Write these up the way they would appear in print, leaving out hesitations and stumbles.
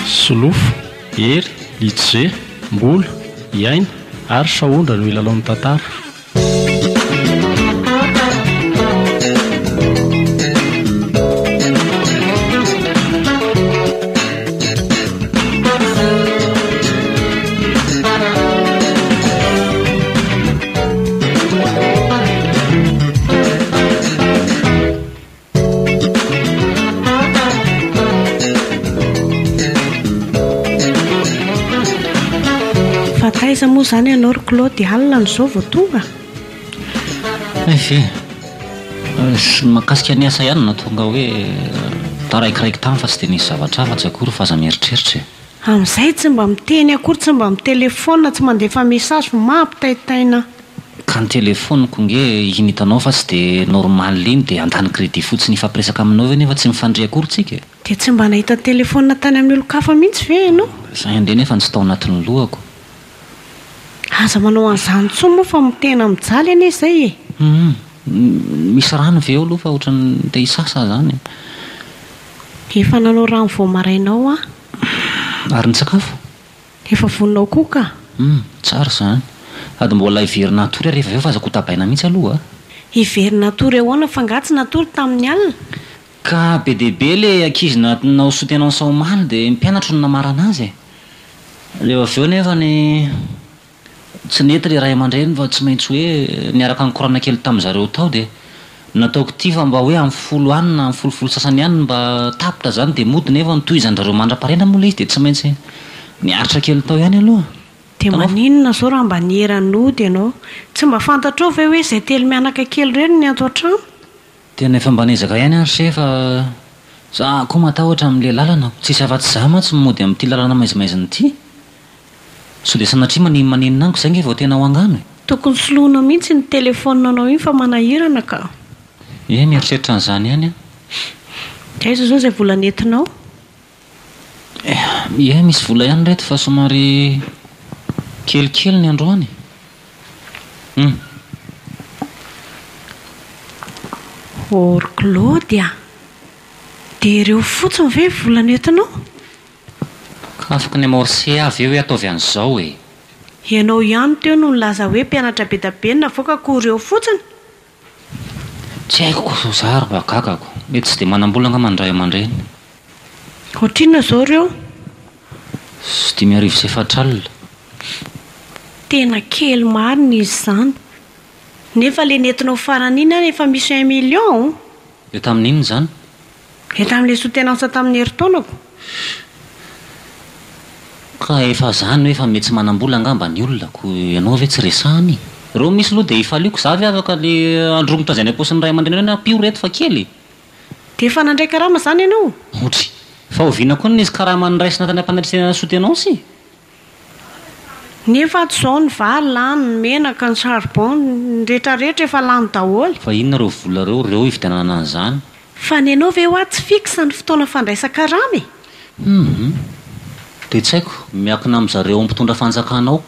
Solofo, hery, ije, mbola, iaina ary saondra no ilalaon'ny tantara. Taiza moa zany ianao ry Claude, alina n'izao vao tonga? Makasika ny asa ihany na tonga hoe taraikiraiky tany fa tsy dia nisy zavatra hafa tsy akory fa aza mieritreritra. Amin'izay tsy mba miteny akory, tsy mba mitelefona, tsy mandefa mesazy fa mampitaitaina. Ka ny telefoniko nge iny hitanao fa tsy dia normal iny dia andany crédit fotsiny ifampiresaka aminao ve nefa tsy mifandray akory tsika. Dia tsy mba nahita telefona tany amin'ny olo-kafa mihitsy ve ianao? Izay indray nefa tsy tao anatin'ny lohako. Aza manao an'izany tsoa moa fa mitena mijaly anie izay e. Misy rano ve eo aloha fa ohatran'ny te hisasa zany. Efa nanao rano vao marainao a. Ary ny sakafo? Efa voninao koa ka. Tsara zany. Ady mbola ivery natory rehefa aveo fa azako tabaina mihitsy aloha. Ivery natory ahoana fa ngatsy natory tamin'ny alina. Ka be deaibe le ankizy nao sotenao saomaly dia mpianatra no namarana azy. Rehefa aveo nefa ny tsy nety le ray aman-dreny fa tsy maintsy hoe niaraka nikorana kely tamin'izareo tao dia nataoko ity fa mba hoe amin'ny folo any na amin'ny folofolo sasany any mba tapitra zany dia mody nefa nitohizan'izareo mandra-parena moa le izy dia tsy maintsy niaritra kely tao ihany aloha. Dia maninona zao raha mba nieran'ody ianao? Tsy mba fantatrao ve hoe izay telo mianaka kely ireny ny ato an-trano? Tena efa mba nezaka ihany ary se fa za koa matahotra amin'ilay lalana tsisy afa-tsy za mantsy mody amin'ity lalana maizimaizina ity. So dia sanatria maninonaniko izay nge vao tena ho angano. Tokony soloinao mihitsy ny telefoninanao iny fa manahirana ka. Mieritreritra an'izany ihany a. Aiza zao izay vola nentinao? Misy vola ihany reto fa somary kelikely ny androany. Ry Claude a, dia ireo fotsiny ve vola nentinao? Afaka ny amorse avy eo hoe ataovy an'izao e. Ianao ihany teo no nilaza hoe mpianatra be da be navoaka koa ireo fotsiny? Tsy haiko koa zary mba gagako. Mety tsy dia manam-bola nga mandray aman-dreny. Ohatrinona izao ireo? 5,400 alina. Tena kely marina izy izany. Nefa le nentinao farany iny efa misy 1 million. Eo tamin'inona izany? Eo tamin'ilay sotenansa tamin'ny herintaonako. Ka efa zany hoe efa mety tsy manam-bola angamba ny olona ko ianao ve tsy resahany? Reo misy loha dia ifaliako za ve afaka le androngotra izay ny am-paosin'ny ray aman-dreny hoe nampio reto fa kely. Dia efa nandray karama izany ianao? Otry, fa oviana koa nisy karama niraisina tany am-panatrisana sotenao si. Nefa tsy izao ny vary lany, ny menaka, ny charbon, ny rehetrarehetra efa lany daholo. Fa inona reo vola reo ividianana an'izany? Fa ny ianao ve ho azy tsy fixa ny fotoana fandraisan-karama e? Dia tsy haiko, miakina amin'izareo mpitondra fanjakanao.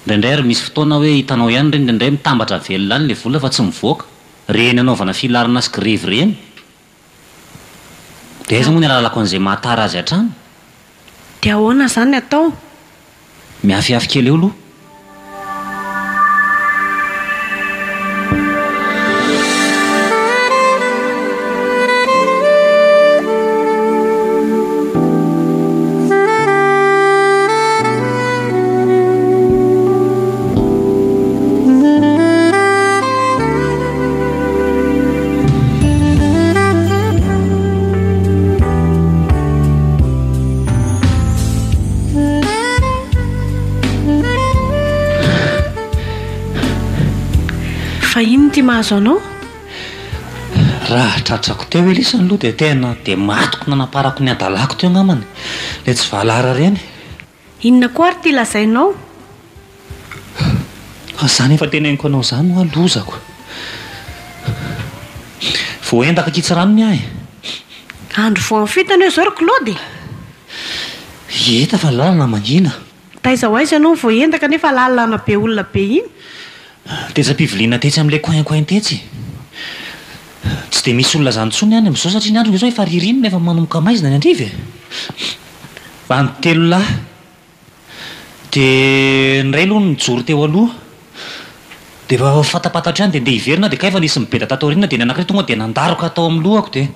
Indraindray ary misy fotoana hoe hitanao ihany ireny, indraindray mitambatra velona any ilay vola fa tsy mivoaka. Reny anaovana filarina sy grevy reny. Dia aiza moa ny alalako an'izay mahatara azy hatrany? Dia ahoana izany atao? Miafiafy kely eo aloha. Fa ino ty mahazo anao? Raha tratrako teo elisany aloha dia tena dia matoko nanaparako ny adalako teo ngamany. Le tsy valara reny. Inona koa ary ty lazainao? Zany efa teneniko anao zany ho alozako. Voendaka kitsy ranony ahy. Andro voamfitana eo izao ry Claude. Eta fa lalana mangina. Taiza ho aiza ianao voendaka nefa lalana be olona be iny? Teza-piviliana tetsy amin'ilay coin tetsy. Tsy tsy dia misy olona zany ntsony any amin'izao satria ny andro izao efa ririnina efa manomboka maizina ny andriva telo lahy dia ny ray aloha nijoro teo aloha dia efa fatapatatra any dia ndeha hiverina dia ka efa nisy mibeda tataoriana dia ny anankiray tonga dia nandaroka tao amin'ny lohako dia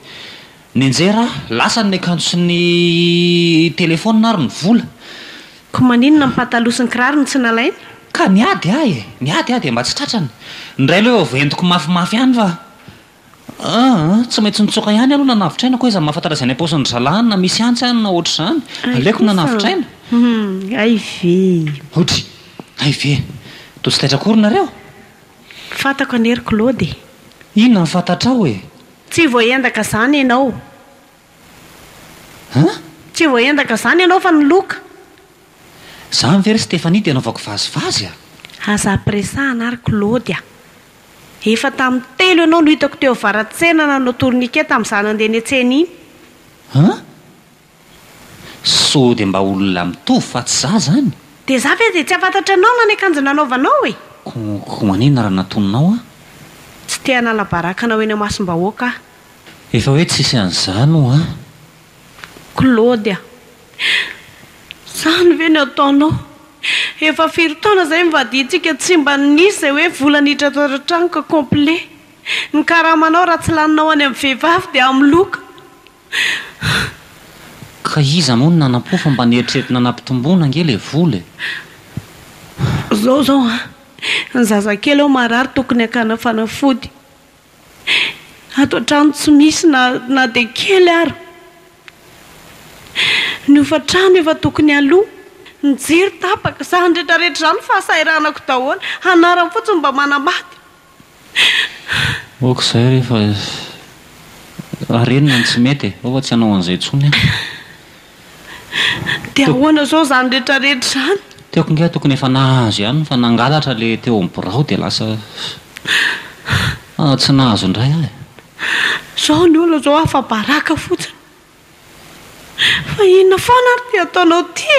ny anjera lasa ny akanjo sy ny telefônina ary ny vola ko maninona mipataloha sy ny kiraro ny tsy nalaina ka niady ahy dia mba tsy tratrany ny ray aloha ventiko mafimafy ihany fa tsy maintsy nitsoka ihany aloha nanavitra ko iza mahafantara izay ny apaosiny zalahany na misy antsy any na ohatr' izany aleko nanavitra aive otry aive to tsy taitra-kory nareo fantako anery Claude inona ny fantatra ao e tsy voaendaka zany ianao tsy voaendaka zany ianao fa niloka za mivery Stéphanie dia anaovako vazivazy aza ampiresahana ary Claude efa tamin'ny telo ianao no hitako teo varatsena nanao tourniquet tamin'izaho nandeha ny an-tsena iny so dia mba olona mitovy fa tsy za zany dia za ve dia tsy afantatra anao na ny akanjo nanaovanao e ko manina raha natoninao tsy te hanala baraka anao eny amasom-bahoaka efa hoe tsisy an'izany o Claude zany ve ny ataonao efa firy taona izay mivadintsika tsy mba nisy izay hoe volana hitratratrano ka complet ny karamanao raha tsy laninao any amin'ny vehivavy dia amin'ny loka ka iza moa ny nanam-po fa mba nieritrerina nampitomboana ange le vola zao ny zazakely ao marary tokony hakana fanafody ato an-trano tsy misy na dia kely ary ny ofa-trano efa tokony aloha nijery tapaka za nrehetrarehetra izany fahasairanako daholo anarany fotsiny mba manamaty oko izay rehefa arenina ny tsy mety fa tsy hanao an'izay tsony dia ahoana zao zany rehetrarehetra izany teoko nge tokony efa nahazo ihany fa nangalatra le teo amin'ny birao dia lasa tsy nahazo indray ahy zao ny olona zao afa-baraka fotsiny fa inona foana ary ty ataonao ty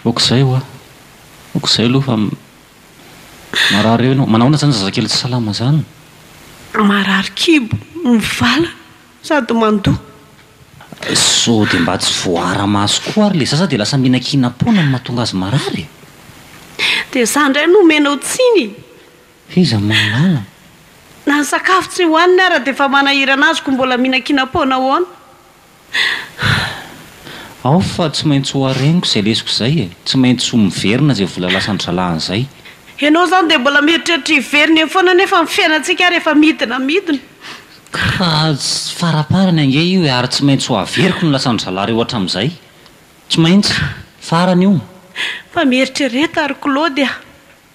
oko izay oko izay aloha fa marary eo ianao manahoana zany zazakely tsy salama zany marary kibo mivala sady mandoa so dia mba tsy voara-maso koa ary le zaza dia lasa mihinan-kinam-pona no mahatonga azy marary dia za indray nomenao tsiny iza mahalala na ny sakafo tsy hohaniny ara dia efa manahirana azy ko mbola mihinan-kinam-pona hoana ao fa tsy maintsy ho areniko izay lesiko izay tsy maintsy ho miverina izay vola lasany zalahany izay ianao zany dia mbola mieritreritra hiverina eny foana nefa mifiainantsika ary efa midina ka faraparany ange io ary tsy maintsy ho averiko no lasany zalahy reo hatramin'izay tsy maintsy farany io fa mieritrereta ary Claude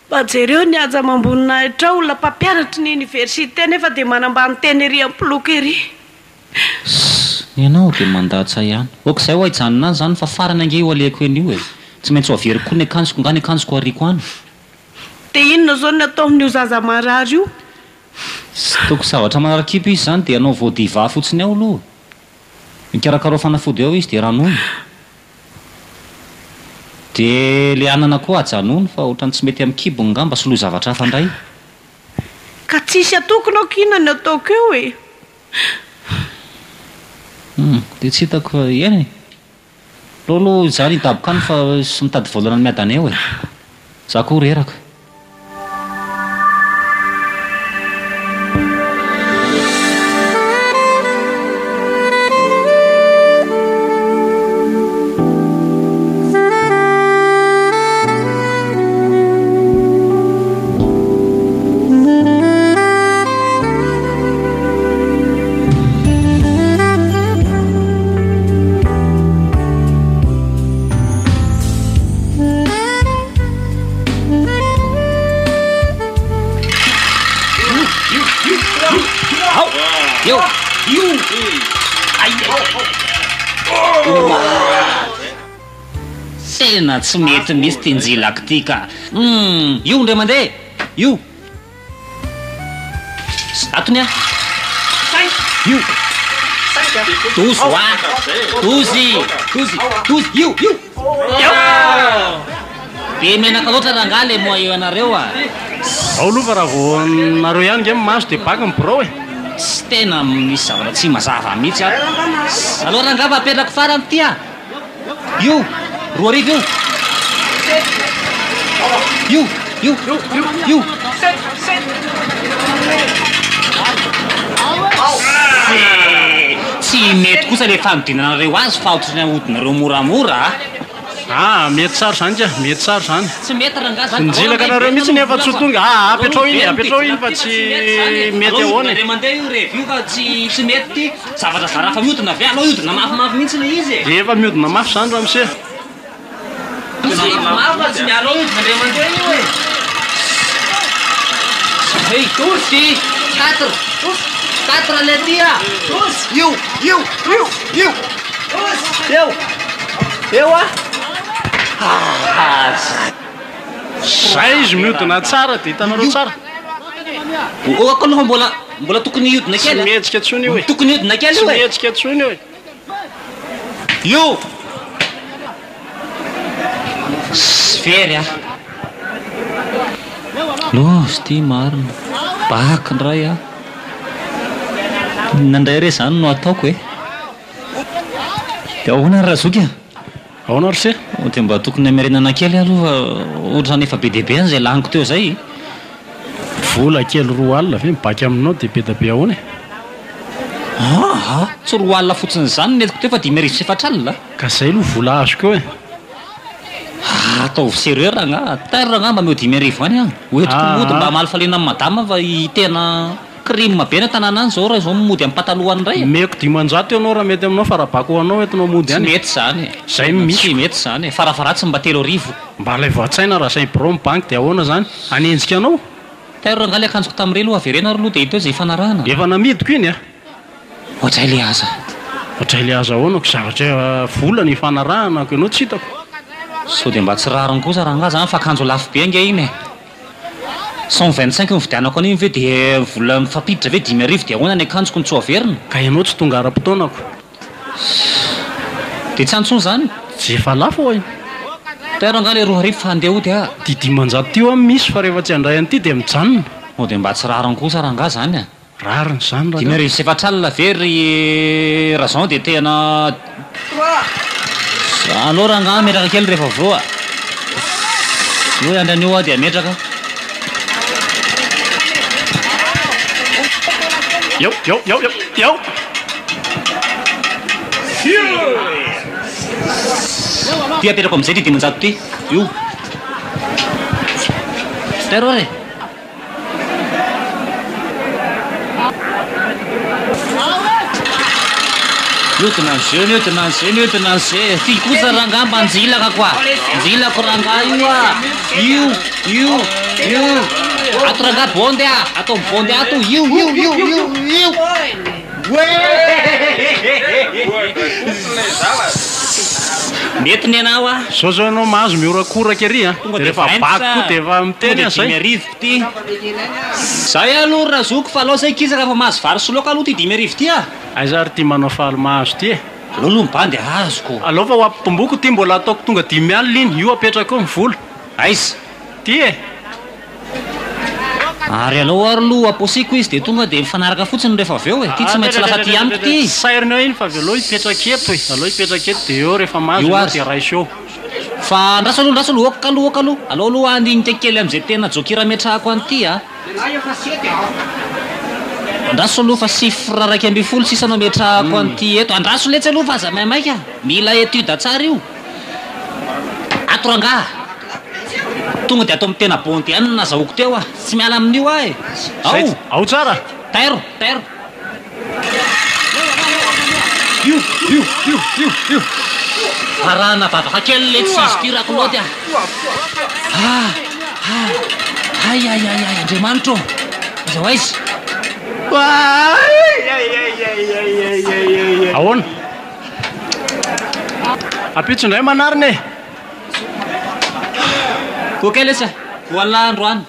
mba jereo ny aja mambonina hitra olona mpampianatra ny université nefa dia manambany teny ery ampiloko ery ianao dia mandatsa ihany oko izay ho haijanona any zany fa farany ange io aleko eny io e tsy maintsy ho averiko koa ny akanjoko nga ny akanjoko ariko any dia inona zao ny atao amin'io zaza marary io sy toko zavatra manarakipo izy zany dia anao voadiva fotsiny ao aloha mikarakaro fanafody ao izy dia ranony dia le anana koa ajanony fa ohatrany tsy mety amin'ny kibony nga mba soloa zavatra hafa indray ka tsisy atokona ao kinona ny ataoko eo e dia tsy hitako fa eny lolo zany hidaboka any fa sy mitady volana ny miadana eo e za koa reraka tena tsy mety misy tinjilako ty ka io ndray mandeha io atony a io tozy oa tozy io be menaka loatra raha nga le moa eo anareo a ao aloha fa raha vao nareo ihany nge maso dia baka ny birao e tsy tena misy zavatra tsy mazava mihitsy a aloha raha ngava apetrako farany ty a io roa arivo io tsy mety kosa le fanodinanareo azy fa otrany ahodinareo moramora mety tsara zany ka mety tsara zany tsy mety raha nga zany nijilaka anareo mihitsy nefa tsy ho tonga apetrao iny fa tsy mety ahoana re mandeha io rev io fa tsy mety zavatra zara fa mihodina avy alao ihodina mafimafy mihitsy le izy efa mihodina mafy zany raha mise mafy tsy mialo ihodina re mandeha io e hey tosy 4 le tia eo zay izy mihodina tsara dia hitanareo tsara oako aloha mbola tokony ihodina tsy kely mihetsika tsony io e tokony ihodina kely tsy io e mihetsika tsony io e io sfery a los ty marina baka ndray a nandray re zany no ataoko e dia ahoana ny razoky a ahoana ry se dia mba tokony amirenana kely aloha ohatrany efa be deabe any zay laniko teo zay vola kely 2 alina ve mibaky aminao dia be da be ahoana e tsy roa alina fotsiny zany netiko teo fa 5,7 alina ka zay aloha vola azoko eo e ataovy sérieux ragna taira ragna mba meo 10,000 any a hoetiko mody mba malifalena amin'ny madama fa tena crime be ny tanàna any zao raha zao mody amin'ny patalohan indray meko 500 ianao raha mety aminao farabako hoanao entinao mody tsy any mety zany Zay misy. tsy mety zany farafaratsy mba 3,000 mba lay voatsaina raha zay bro banque dia ahoana zany anenjika anao taira ragna le akanjoko tamin'ireny aloha averena aloha dia ito zay fanarahana efa namidiko iny a ohatray le aza ohatray le aza ahoanako zavatra vola ny fanarahana ko ianao tsy hitako so dia mba tsy rariny kosa raha nga zany fa akanjo lafo be nge iny e 125 nividianako an'iny ve dia vola mifampiditra ve 10,000 dia ahoana ny akanjoko ny tsy averina ka ianao tsy tonga ara-potoanako dia tsy antsony zany tsy efa lafo hoy taira nga le 2,000 fa handeha ody a dia 500 tio a misy fa rehefa tsy handray an'ity dia mijanona o dia mba tsy rariny kosa raha nga zany a rariny zany raha 5,7 alina very raha zao dia tena aloha raha nga metraka kely rehefa voa hoe andranio a dia metraka eo ty apetrako amin'izay ty 500 ty io taro re Newton, ty kosa ranga mba anjilaka koa anjilako ranga io a io ato ranga bonde a atao bonde ato io mety ny anao a zao ianao mahazo miorakoraka ery a rehefa bako koa dia efa miteny zay 5,000 ty zay aloha razoko fa aloha zay kisaka fa mahazo vary soloaka aloha ty 5,000 ty a aiza ary ty manao faly mahazo ty e aloha mibandy azoko alao fa ho ampitomboko ty mbola ataoko tonga 10 alina iny io apetraka eo mivola aiza ty e ary alao ary aloha aposiko izy dia tonga dia mifanaraka fotsiny rehefa avy eo e ty tsy maintsy lasa ty amiko ty sairiny eo iny fa avy aloha hipetraka eto e aloha hipetraka eto dia eo rehefa mahazo Io eo ary. dia raiso eo fa andraso aloha okaloha alao aloha andinita kely amin'izay tena jokira metrahako an'ity a andraso aloha fa sifra 1,20 sisa anao metrahako an'ity eto andraso letsy aloha fa aza maimaika mila etude tsara io atoranga tonga dia atao amin'ny tena bonty ihany no nazahoako teo a tsy miala amin'io a e ao tsara tairo farana vavaka kely le tsy izy tirako loaty ay andriamanitro zao aizy ahoana apitso indray manarina e koa lesa voala androany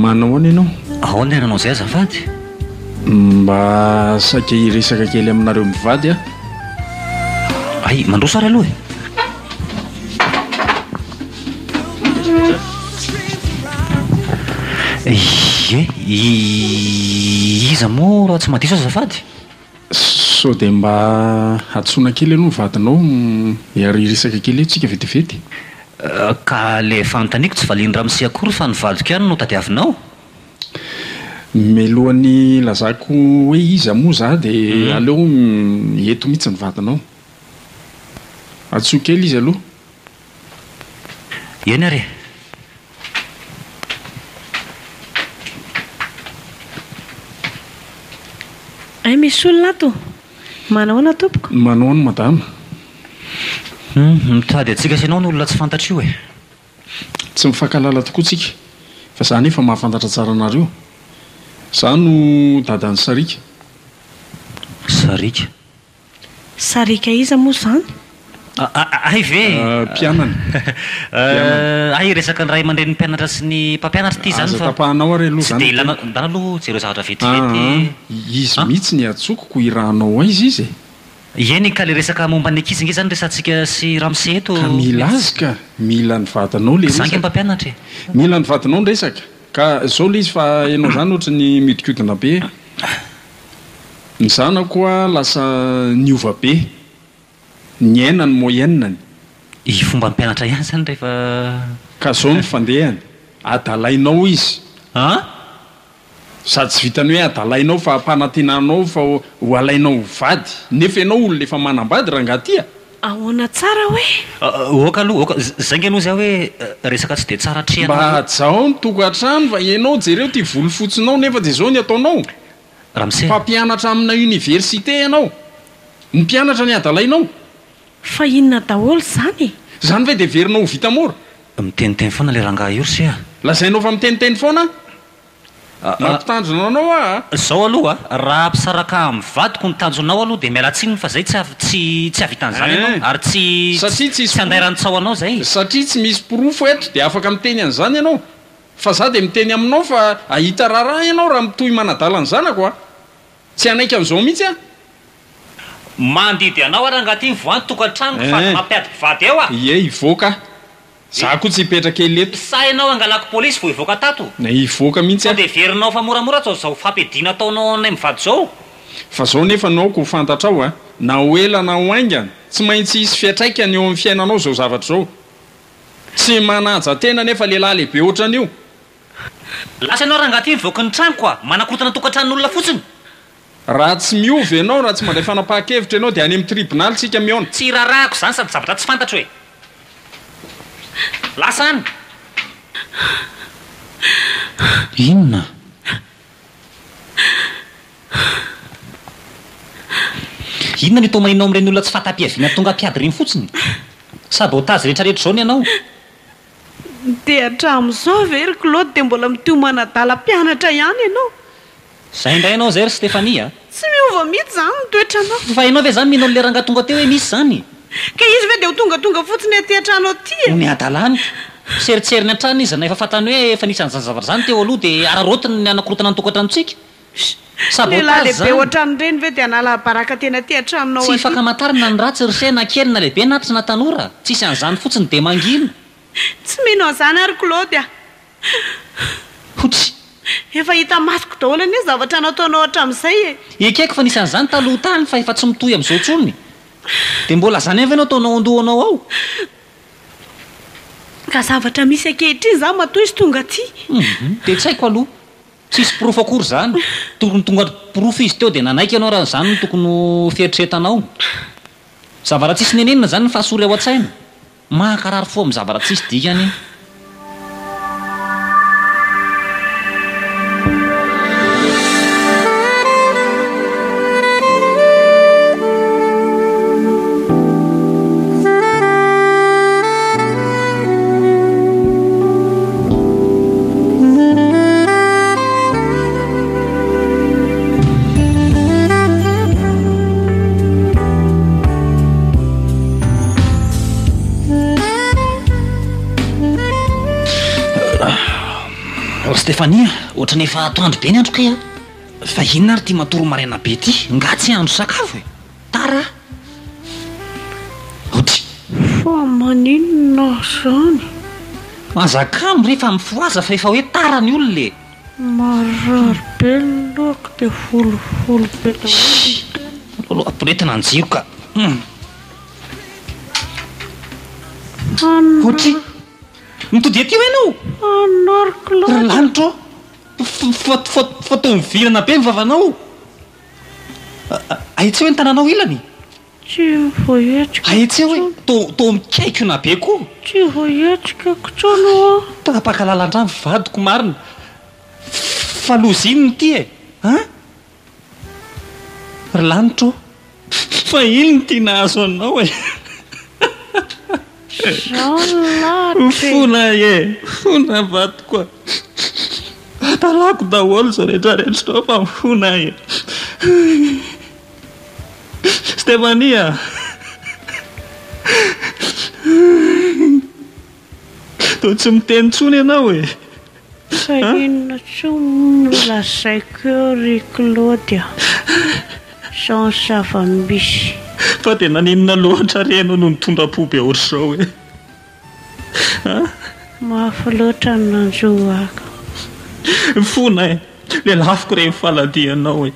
manao any ianao ahoana iananao izay azafady mba saika hiresaka kely aminareo mivady a ay mandroso ary aloha iza moa raha tsy madiso azafady so dia mba atsoina kely aloha mivadinao hiary resaka kely e tsika vetivety ka le fanontaniako tsy valiny raha misia akory fa nivadiko ihany no tadiavinao melohan'ny lazako hoe iza moa za dia aleo eto mihitsy nivadinao atsoa kely izy aloha eny ary ay misy olona ato manahoana tompoko manao any madama mitady atsika sy anao ny olona tsy fantatra io e tsy mifankalala tokoa tsika fa za nefa mahafantatra tsara anareo za no dadany sarika sarika sarika iza moa zany ay ve mpianany ay resaka ny ray aman-dren'ny mpianatra sy ny mpampianatra ty zany aza fa tapahanao ary aloha tsy zany dia ilana aloha jereo zavatra vetivety izy mihitsy ny atsokoko irahanao aizy izy eny ka le resaka momba ny ankizy nge zany resantsika sy ramse eto ka mila azy ka mila ny vatanao le zanky resaka mpampianatra mila ny vatanao ny resaka ka zao le izy fa ianao zany ohatra ny miodikodina be ny zanako a lasa niova be ny ainany moyenany i fomba mpianatra ihany zany rehefa ka zao ny fandehany adalainao izy sady tsy vitany hoe adalainao fa ampanantenanao fa ho alainao vady nefa ianao olona efa manambady raha ngatya ahoana tsara hoe oka aloha oka zaingy aloha zay hoe resaka tsy dia tsara mba trehanao jao ny tokantrano fa ianao jereo ty volo fotsinao nefa dia zao ny ataonao ramse fa mpianatra amina université ianao ny mpianatra ny adalainao fa inona daholo zany zany ve dia verinao ho vita mora miteniteny foana le rangaha io sy a lazainao fa miteniteny foana mampitandrona anao zao aloha raha ampisaraka amin'ny vadiko ny tanjonao aloha dia miala tsininy fa zay tsy avitan'izany ianao ary Satria tsy andairantsao anao zay satria tsy misy pirofo eto dia afaka miteny an'izany ianao fa za dia miteny aminao fa ahita raharaha ianao raha mitohy manadala ny zanako a tsy anaika amin'izao mihitsy a mandidy anao ary angaty ny voany tokantrano fa mampiadiky vady eo a ie ivoaka za koa tsy hipetraka ely eto sa ianao angalako polisy vo ivoaka tato na ivoaka mihitsy fa a dia verinao fa moramora tsao zao fampidina ataonao nay mivady zao fa zao nefa nao ko fantatra ao a na ho ela na ho aingana tsy maintsy hisy fiatraikany eo amin'ny fiainanao zao zavatra zao tsy manaja tena nefa lehilahy lehibe ohatran'io lasa ianao raha angaty mivoaka ny tranoko a manakorotana tokantranon'olona fotsiny raha tsy miova ianao raha tsy mandray fanapaha-kevitra ianao dia any amin'ny tribonaly tsika miona tsy rarahako zany sady zavatra tsy fantatra hoe lasa any inona inona ny tomaninao amin'ireny olona tsy fatapiaviana tonga mpiady reny fotsiny sabotazy rehetrarehetra zao ny ianao dia hatramin'izao very claude dia mbola mitio manadala mpianatra ihany ianao zay indray ianao zay ry stefania tsy miova mihitsy zany mitoetranao fa ianao ve zany minao le rangaha tonga teo hoe misy zany ka izy ve dia ho tongatonga fotsiny aty an-trano aty ny adalany seritseriny an-trano izy na efa fantany hoe efa nisany zany zavatra zany teo aloha dia ararotiny ny anakorotana ny tokantranontsika lehilahy lehibe ohatrany reny ve dia anala-baraka tena aty an-tranonao tsy fakamantarina ny ratsy rysay na kely na lehibe natry na tanora tsisy an'izany fotsiny dia mangina tsy mino an'izany ary claude a hotsy efa hita masoko daholo anie zavatra nataonao hatramin'izay e ekeko fa nisy an'izany taloha tany fa efa tsy mitohy amin'izao tsonony dia mbola zany avy ianao taonao andohanao ao ka zavatra misy ankehitriny za matoy izy tonga aty dia tsy haiko aloha tsisy pirofo akory zany tokony tonga pirofo izy teo dia nanaiky ianao raha zany no tokony fieritretanao zavatra tsisy nenenina zany ny fahasory ao an-tsaina mahakarary fo amin'ny zavatra tsisy dikany Stefania, ohatrany efa atoandro be ny andro kay a. Fa inona ary ty matoro maraina be ty? Nga tsy andro sakafo e. Tara. Ohatry. Fa maninona zany? Mazakamo rehefa mifoaza fa efa hoe tara ny olona le. Marary be lohako dia folofolo be Lolo ampiretina ny jiro ka. Ohatry. Mitody aty hoe ianao? Anariko Ry lanitra fa tao mivirana be mivavanao. Aitsy hoe ny tananao ilany? tsy voahetrika. Aitsy hoe tao mikaikona be koa. Tsy voahetrika kotrano a. Tapaka lalan-drano vadiko marina. Fa loza inony ty e. Ry lanitra fa ino ty nahazo anao e. Fona e. Fona vadiko a. Talako daholo zao rehetrarehetra tao fa mifona e. Stefania. Tao tsy miteny tsony ianao e. Fa inona tsony nolazaiko eo ry Claudia. Sao zava-misy. Fa tena ninona loatra renao no mitondra-po be ohatr'izao e. Mafy loatra ny nanjoaka. Fona e. Le lafiko rehefa faladianao e.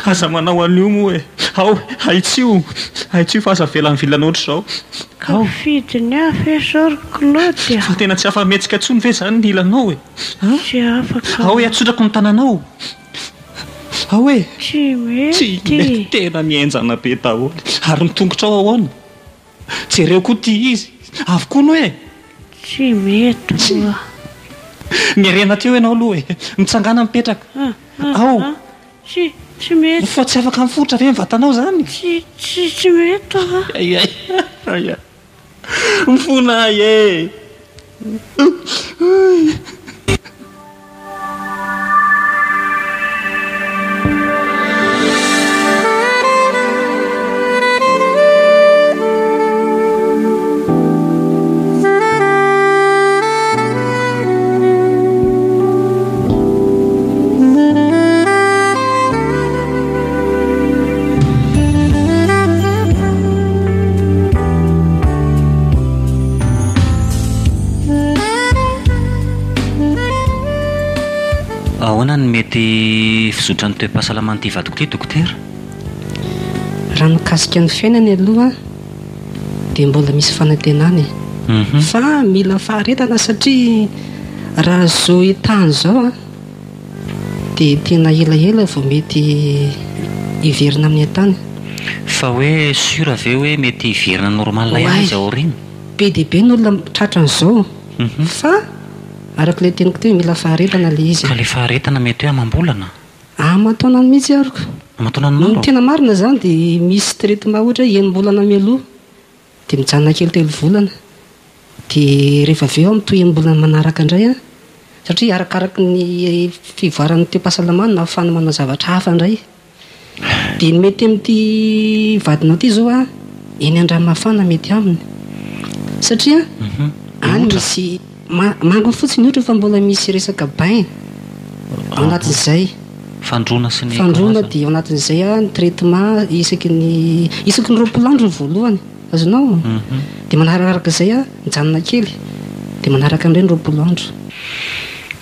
Aza manao an'io moa e. Ao, haitsio fa aza velany vilana ohatr'izao. Ka fidiny hafa zao ry Claudia. Fa tena tsy afa-metsika tsony ve zany ny ilanao e. Tsy afaka. Ao e, atsotrako ny tananao. Ao e. Tsy Tsy mety. mety, tena mienjana be daholo. Ary nitongotra ao ahoana. Jereo koa ty izy. Avokoa no e. Tsy mety moa. Miarena teo ianao aloha e. Mitsangana mipetraka. Ao. Tsy mety. Fa tsy afaka mifotra ve mivatanao zany? Tsy mety a. Ai. Mifona e. Ahoana ny mety fizotra ny toe-pahasalamana ty vadiko ty dokotera? Raha mikasika ny fiainany aloha dia mbola misy fanantenana fa mila faharetana satria raha zao etany zao dia tena elaela vao mety hiverina amin'ny antany. Fa hoe sura ve hoe mety hiverina normal ihany izy aoriana? Be dia be ny olona tratra an'izao fa araka ilay teniko teo mila faharetana ilay izy. Fa le faharetana mety hoe amam-bolana? Aman-taonany mihitsy aroko. Aman-taonany maro? Tena marina zany dia misy traitement ohatra enim-bolana mialoha dia mijanona kely 3 volana dia rehefa avy eo mitohy enim-bolana manaraka indray satria arakaraky ny fivoaran'ny toe-pahasalamana na ahafahana manao zavatra hafa indray. Dia mety amin'ity vadinao ity zao eny an-dranomasina mety aminy satria any misy mango fotsiny ohatra fa mbola misy resaka bain ao anatin'izay. Fandrona sy ny fandrona dia ao anatin'izay ny traitement isaky ny 20 andro ny voalohany azonao dia manarakaraka izay mijanona kely dia manaraka indray ny 20 andro.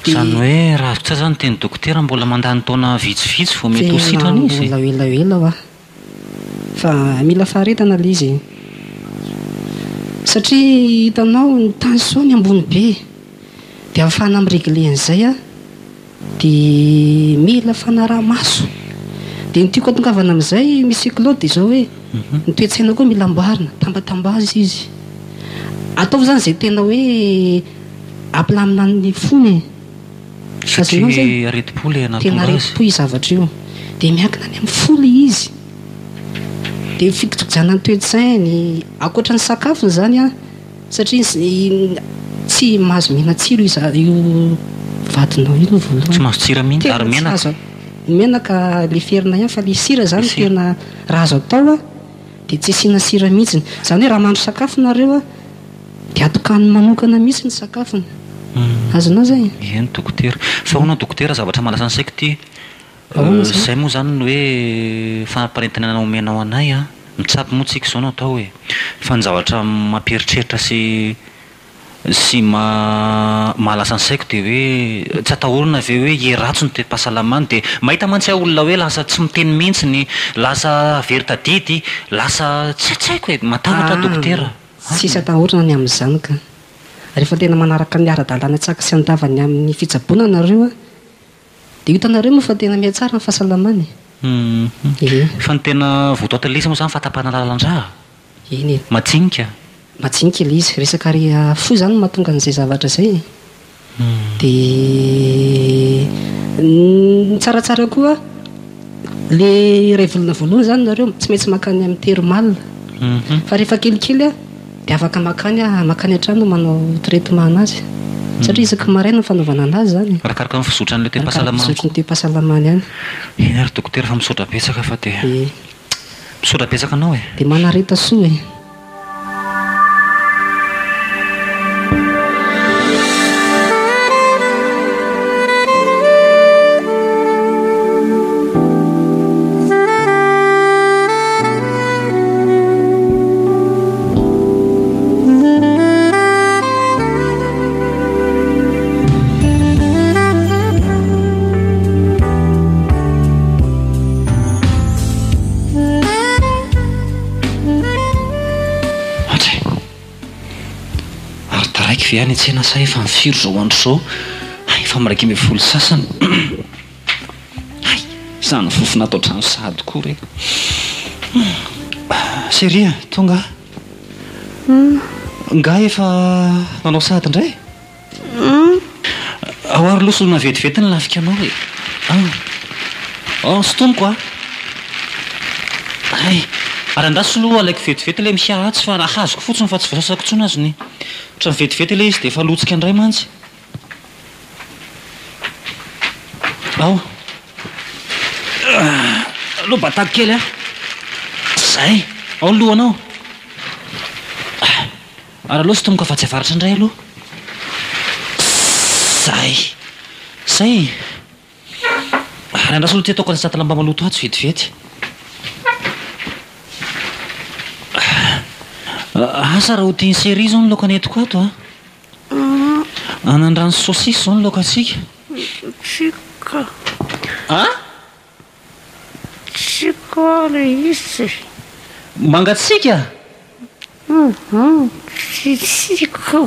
Izany hoe raha avy zany teny dokotera mbola mandany taona vitsivitsy vao mety ho sitrana izy. Mbola ela fa mila faharetana ilay izy satria hitanao ny tension ambony be dia ahafahana miregle an'izay dia mila fanaraha-maso dia nytiako atongavana amin'izay misy Claude izao hoe ny toe-tsaina koa mila amboarina tambatambazy izy ataovy zany izay tena hoe ampilamina ny fony satria areti-po le tena areti-po izy zavatra io dia miankina any amin'ny foly izy dia fikitokijana ny toe-tsainy akoatra ny sakafony zany satria tsy mahazo mihina tsiro io vadinao io voalohany. Tsy mahazo tsira mihitsy ary menaka. Menaka le ferina ihany fa le sira zany tena raha azo atao dia tsy asiana sira mihitsy. Zany hoe raha mandro sakafo nareo dia atokany manokana mihitsy ny sakafony azonao zay eny dokotera fa hoanao dokotera zavatra malasa ny saiko ty zay moa zany ny hoe famparentana omenao anay a mitsapy moa tsika zao no atao hoe fa ny zavatra mampieritreritra sy malasa ny saiko dia hoe tsy atahorana ve hoe heratsony te-pahasalamany dia mahita mantsy olona hoe lasa tsy miteny mihitsy ny lasa veritadidy lasa tsy haiko hoe matavatra dokotera sisy atahorana ny amin'izany ka rehefa tena manaraka ny ara-dalàna tsaka sy andavany amin'ny fitsaboana nareo a dia hitanareo moa fa tena mihatsara ny fahasalamany fa ny tena votoatalisa moa zany fatapana lalan-dra eny matsinika matsinika ilay izy resaka fo zany mahatonga an'izay zavatra zay dia ny tsaratsara koa le ray volana voalohany zany nareo tsy maintsy makany amin'ny termal fa rehefa kelikely a dia afaka makany an-trano manao traitement anazy satria isaka maraina ny fanaovana anazy zany arakaraka ny fisotra n'le te-pahasalamany fisotry ny te-pahasalamany any eny ary dokotera fa misotra betsaka fa dia misotra betsaka anao e dia manareta soa e any tsena say efa mifiro zao andro zao efa miraiky me folo sasany izany fofona atao trano sady koa reka seria tonga nga efa manao sady indray ao ary loha solona vetivety ny lafika anao e sotomiko a ay ary andraso loha alaiko vetivety ilay mihiahatsy fa ahazoko fotsiny fa tsy voasasako tsona azony tra vetivety ilay izy dia efa lotsika indray mantsy ao aloha batako kely a zay ao lohanao ary aloha sy tomboka fa tsy avaratra indray aloha zay ary andraso loha ty ataoko ny satalamba maloto atsy vetivety asa raha ho tiany série zao ny laoka netiko ato a anandrano saucisse zao ny laoka atsika tsika le izy mangatsika tsitsika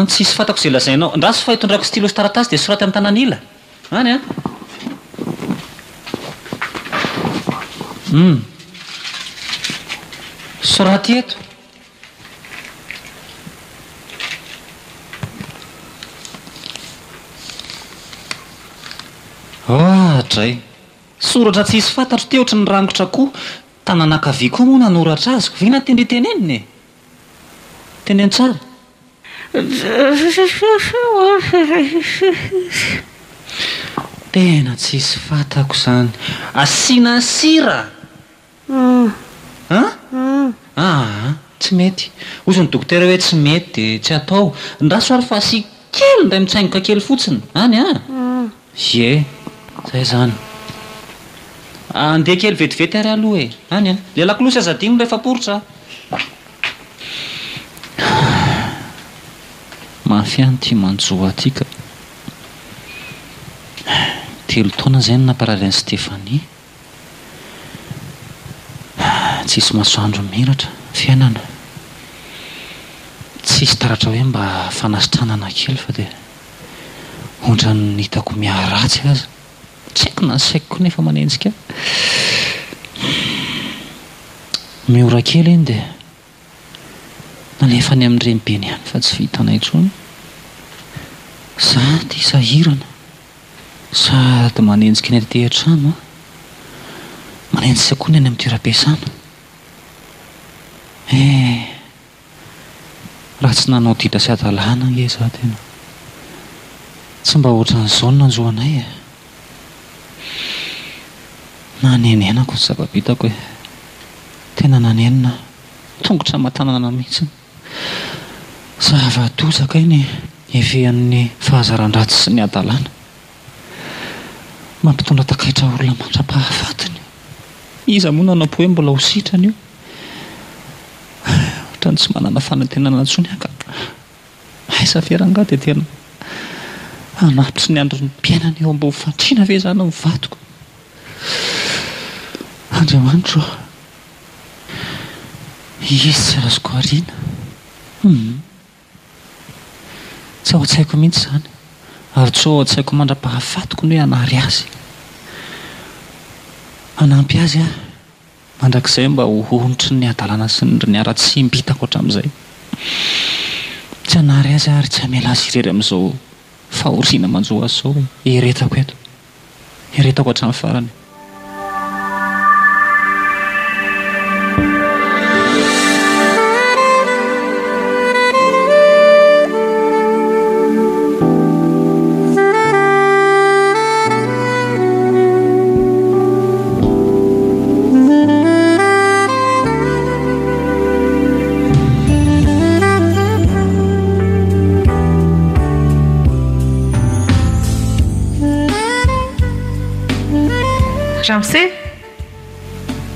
tsisy fatako izay lazainao ndraso fa hitondrako stylo sy taratasy dia soraty amin'ny tanan'ila any a soraty eto dray soratra tsy hisy fantatro te ohatry ny rangotra koa tananakavy koa moa nanoratra azoko vina tendry teneniny e teneny tsara tena tsy hisy fantako zany asiana sira tsy mety ozy ny dokotera hoe tsy mety dia tsy atao ndraso ary fa asi kely ndray mitsaingoka kely fotsiny any ye zay zany andeha kely vetivety ary aloha e any le lakolosy azadino rehefa porotra mafiany ty manjoa atika telo taona zay ny namparary any Stéphanie tsisy masoandro miratra fiainana tsisy taratra hoe mba fanasitranana kely fa dia ondra ny hitako miaratsy azy tsy haiko na saiko koa nefa manenjika miora kely eny dia nalefa ny amin'ny rembeny ihany fa tsy vitanay intsony sady sahirana sady manenjika ny atehan-trano manenjika koa ny any amin'ny toeram-piasana raha tsy nanao dita sy adalàna nge za tena tsy mba ohatran'izao no nanjoanay e nanenenako ny zava-bitako e tena nanenina tongotra matanana mihitsiny Zava-dozaka iny efehan'ny fahazaran-dratsy sy ny adalàna. Mampitondra takaitra olona mandra-pahafatiny. Iza moa nanao hoe mbola ho sitrany io. Ohatrany tsy manana fanantenana intsony ka aiza fiaranga dia tena hanapitry ny andron'ny mpiainana eo ambony fantriana ve izany ny vatoko. Andriamanitro, izy tsy azoko ariana. Tsy ao an-tsaiko mihitsy izany, ary tsy ao an-tsaiko mandra-pahafatoko ny hoe hanary azy. Hanampy azy aho mandrakizay mba ho onotry ny adalàna sy ny ara-tsy mbitako hatramin'izay. Tsy hanary azy ary tsy hamela azy irery amin'izao fahoriana manjoa azy izao hoe iretako eto, iretako hatramin'ny farany.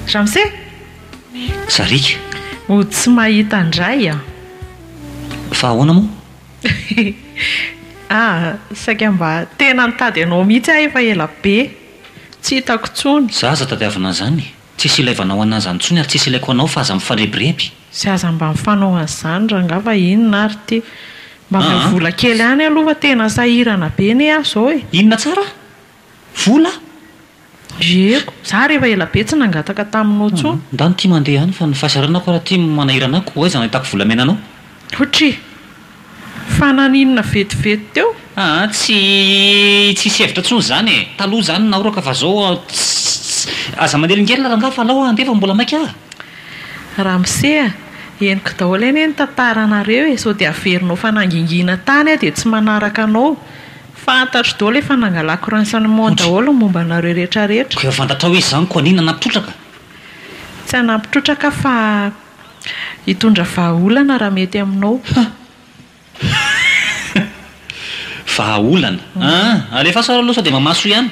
Ramse? Sarika. Ho tsy mahita andray fa ahoana moa? Saika mba tena nitady anao mihitsy aho efa ela be. Tsy hitako tsony. Za aza tadiavana zany. Tsisy ilaivanao anazy antsony ary tsisy ilaiko anao fa aza mifarebireby. Sy aza mba mifanao an'izany rangava inona ary ty. Mba vola kely any aloha tena sahirana be ne aho zao e. Inona tsara? Vola? Eko, za rehefa ela be tsy nangataka taminao tsony. Ndany tia mandeha any fa ny fahasaranako raha tia manahirana-ko aiza nahitako volamena anao. Otry, fananinona vetivety teo? Tsisy hevitra tsony zany e. Taloha zany naoraka fa zao aza mandelingelina ranga fa alao andefa mbola maika ah. Ramse, eniko daholo eny ny tantaranareo e, sao dia averinao fanangingina tany dia tsy manaraka anao. Fantatro daholo efa nangalako renseignement daholo momba anareo rehetrarehetra. Ko efa fantatra hoe izany ko anina nampitrotraka? Tsy anampitrotraka fa hitondra vahaolana raha mety aminao. Vahaolana? Alefa sara aloha sao dia mamaso ihany.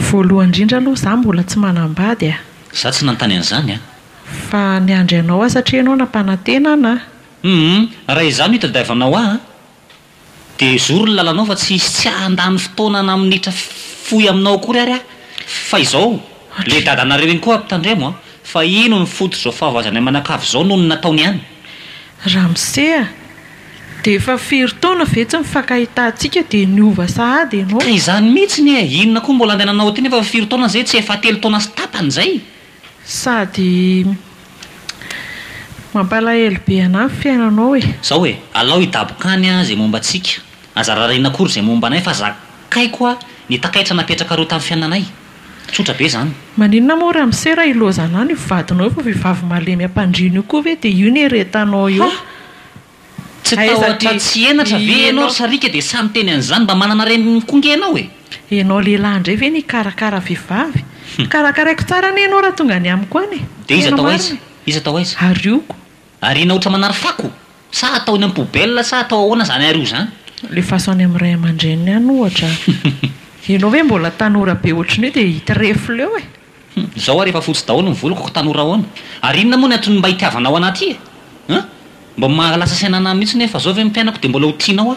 Voalohany indrindra aloha za mbola tsy manambady Za tsy nanontany an'izany fa niandry anao satria ianao nampanantenana. Raha izany hitadiavanao dia zoro ny lalanao fa tsy andany fotoana na minitra fohy aminao akory ary fa izao le dadanareo iny koa ampitandremo fa ino ny fototra izao fahavazana manakavy izao noho ny nataony ihany. Ramse, dia efa firy taona ve tsy mifankahitantsika dia niova sahady ianao. Ka izany mihitsy ny inona koa mbola andehananao ty nefa firy taona izay tsy efa 3 taona sy tapany izay. Sady mampalahelo be anahy fiainanao e. Zao hoe alao hidabokany izay momba antsika. Aza rarina akory izay momba anay fa zakaiko ny takaitra napetraka roa tamin'ny fiainanay. Tsotra be izany. Maninona moa Ramse raha ilozana ny vivadinao fa vehivavy malemy ampandrino io koa ve dia io ny heretanao io. Tsy tahotra tsy enatra ve ianao Sarika dia samy teny an'izany mba manana reniny konge ianao e. Ianao lehilahy indray ve ny karakara vehivavy? Karakaraiko tsara ny ianao raha tonga ny amiko any. Dia iza tao aiza? Iza tao aiza? Arioko. Ariana oatra manary fako? Sa ataony amin'ny poubelle sa atao ahoana zany ary io zany? Le façon amin'ny ray aman-dreniny any ohatra. Ianao ve mbola tanora be ohatriny dia hita refo leo e. Izao rehefa fotsy daholo ny voloko tanora ahoana. Ary inona moa ny antony mba hitiavanao anaty e? Mba mahalasa sainana mihitsy nefa zao ve mpianako dia mbola ho tianao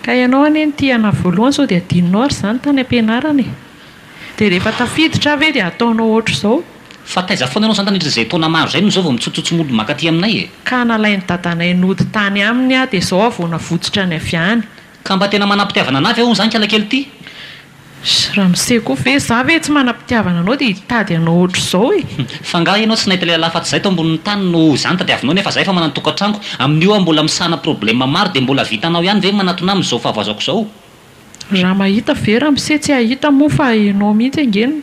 Ka ianao anie ny tiana voalohany sao dia adinonao ary izany tany am-pianarana e. Dia rehefa tafiditra ve dia ataonao ohatra izao. Fa taiza foana ianao zany tanitra izay taona maro izay no zao vao mitsotsotsomoly makaty aminay e. Ka nalain'ny dadanay nody tany aminy dia izao avao navotsitra ny avy any. Ka mba tena manam-pitiavana anavy ao zany kalakely ity. Ramse koa ve za ve tsy manam-pitiavana anao dia hitady anao ohatra izao e. Fa nga ianao tsy nahita ilay lafaty izay tao ambonin'ny tany no zany tadiavinao nefa zay fa manana tokantrango amin'io mbola misahana problema maro dia mbola vitanao ihany ve manatona amin'izao fahavazako izao. Raha mahita ve Ramse tsy ahita moa fa ianao mihitsy angeny.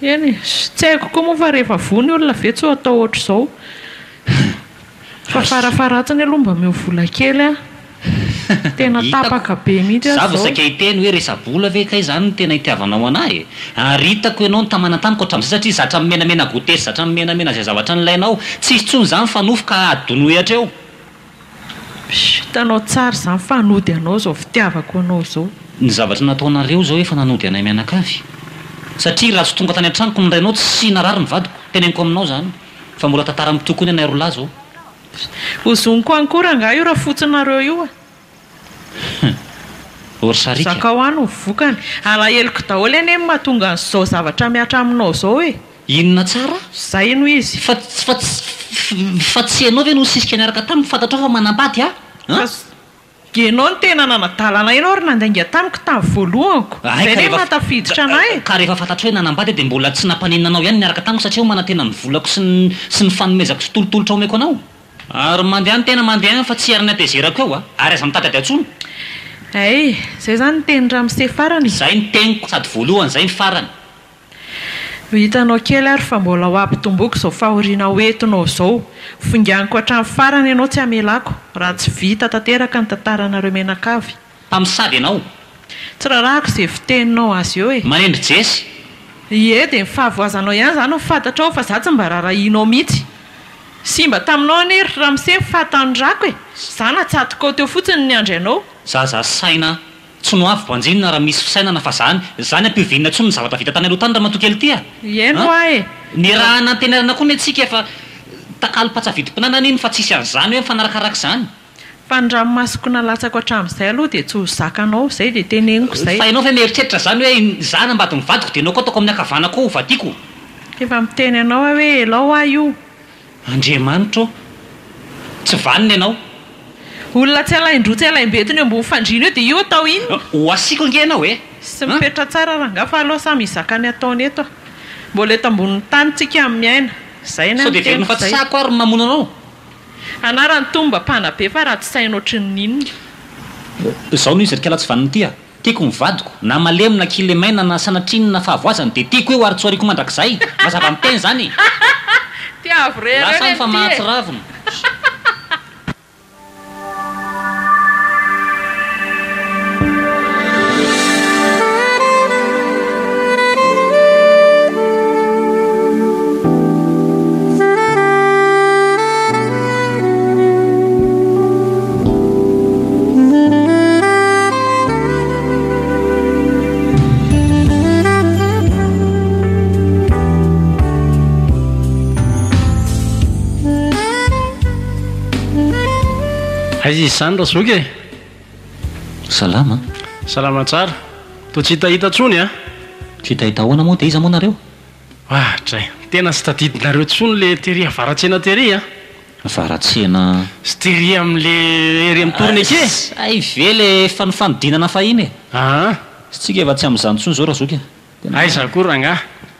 Eny tsy haiko koa moa fa rehefa vony olona ve tsy ho atao ohatra izao. Fa farafaratsiny aloha mba meo vola kely tena tapaka be mihitsy za vao saika hiteny hoe resa-bola ve kay izany no tena hitiavanao anahy ary hitako ianao ny tamanantany ko hatramin'izay satria zatra mimenamena gote sy zatra mimenamena izay zavatra nilainao tsisy tsony izany fanofoka adono ohatra eo. Hitanao tsara izany fanody anao zao fitiavako anao zao. Ny zavatra nataonareo zao efa nanody anay mianakavy. Satria raha tsy tonga tany an-tranoko ny rainao tsy narary ny vadiko. Teneniko aminao zany. Fa mbola tantara mitoko ny anay roa lahy zao. Hozoniko ankora nga io raha fotsinareo io a. Orsarika. Zakahoany vokany. Alaheloko daholo eny mahatonga an'izao zavatra miatra aminao zao e. Inona tsara? Zay no izy. Fa tsy ianao ve no sisika niaraka tamiko fantatrao fa manambady a? Ianao ny tena nanadalana ianao ary nandainga tamiko tamin'ny voalohaniko. Zay ne mahatafiditra anay. Ka rehefa fantatrao hoe nanambady dia mbola tsy nampaninanao ihany niaraka tamiko satria ho manantena ny volako sy ny fanomezako sy tolotolotra omeko anao. Ary mandeha ny tena mandeha fa tsy ary natezerako eo a. Ary aza mitady ady antsony. Ay, zay zany ny teny Ramose farany. Zay ny teniko sady voalohany zay ny farany. Hitanao kely ary fa mbola ho ampitomboiko izao fahoriana hoentinao izao. Finganiko hatramin'ny farany ianao tsy hamelako. Raha tsy vita tanteraka ny tantaranareo mianakavy. Mpamosady ianao. Tsy rarahako izay fiteninao azy eo e. Manendry jesy. Ie, dia ny fahavoazanao ihany zany no fantatrao fa za tsy mba rarahinao mihitsy. Simba taminao anie ry Ramose fahatanyrako e. Zana tsatoko teo fotsiny ny andro ianao. Zaza saina tsy no avy banjinina raha misy fisainana fa zany ampivinina tsony ny zavatra vita tany aloha tany raha matokely ty a. Eno ae. Ny raha nantenerana koa ny atsika efa takalo-patsavidim-pinana iny fa tsisy an'izany hoe mifanarakaraka izany. Fa ny ranomasoko nalatsako hatramin'izay aloha dia tsy ho zakanao zay dia teneniko zay. Fa ianao fa mieritreritra zany hoe zany ambady mivadiko dia ianao koa ataoko amin'ny akavana koa ho vadiako. Efa miteny anao hoe elao aho io. Andriamanitra tsy vanina ianao. Olona tsy alaindroa tsy alaimbetiny ambony fandriana eo dia io atao inona? Ho asiko ange ianao e. Sy mipetra tsara raha nga fa aloha samy izaka ny ataony eto a. Mbola eto ambonin'ny tany tsika amin'ny miaina. Zay na sao dia verina fa tsy sako ary mamono anao. Anarany tomba mpanabe fa raha tsy sainao trininina. Izao no izy rikala tsy vaniny ty a. Tiako mivadiko na malemy na kily maina na sanatrinina na fahavoazany dia tiako eo ary tsoariko mandrakizay. Mazava miteny zany. Tiavo rereo lasa ny fa mahatsiravina. Aiza izany Razoky e? Salama. Salama tsara. Toa tsy hitahita tsony a? Tsy hitahita ahoana moa dia iza moa nareo? Dray, tena sy tadidinareo tsony le tery avaratsena tery a? Avaratsena? Sy tery amin'le ery amin'ny toriny ake? Ay ve le fanodinana fahiny e? Aha. Sy tsika efa tsy amin'izany tsony izao Razoky. Aiza koa ranga?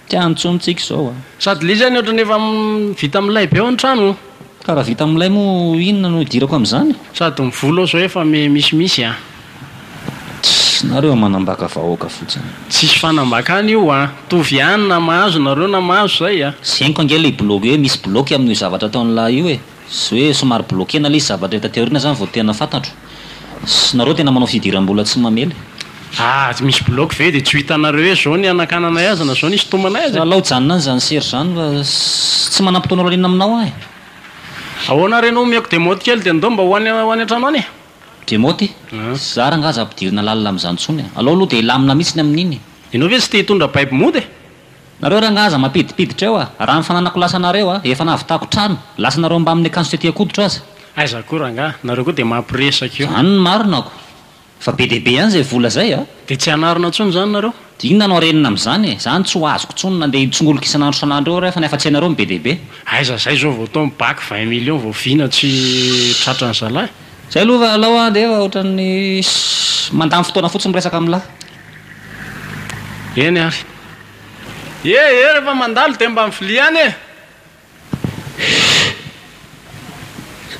Tiany tsony tsika izao a. Sady le zany ohatrany efa vita amin'ilay be ao ny trano. Ka raha vita amin'ilay moa inona no hidirako amin'izany? Sady mivolo ao zao efa misimisy a. Nareo manambaka vahoaka fotsiny. Tsisy fanambakana io a. Tovy ihany na mahazo nareo na mahazo zay a. Zeniko ange le bloky hoe misy bloky amin'io zavatra ataon'lahy io e. Sy hoe somary blokena le izy zavatra hita teoriana zany vao tena fantatro. Sy nareo tena manao fidiram-bola tsy mamely. Misy bloky ve dia tsy hitanareo hoe zao ny anakananay azy na zao ny isotomanay azy. Alao janona zany sery zany fa tsy manam-potoana lolena aminao ahy. Ahoana renao miako demoty kely dia ndao mba ho any an-trano any e? Demoty? Za raha ngaza ampidirina lalina amin'izany tsony a. Alao aloha dia lamina mihitsy ny amin'iny. Ianao ve tsy te hitondra paipo mody e? Nareo raha ngaza mampidipiditra eo a. Raha ny fananako lasanareo a efa nahavitako trano. Lasanareo mba amin'ny akanjo tetỳ akoditra aza. Aiza koa ranga, nareo koa dia mampiresaka io. Zany ny marinako. Fa be dia be ihany izay vola zay a. Dia tsy hanarina tsony zany nareo? Inona no renina amin'izany e? Zany tsy ho azoko tsony nandeha hitsongolika isan'andro san'andro eo rehefa nefa tsy hainareo ny be dia be. Aiza zay zao vao tao mibaky 20 millions vao vina tsy tratra ny zalahy. Zay aloha alao dia efa ohatran'ny mandamy fotoana fotsiny miresaka amin'lahy. Eny ary. Rehefa mandalo dia mba mivilia any e.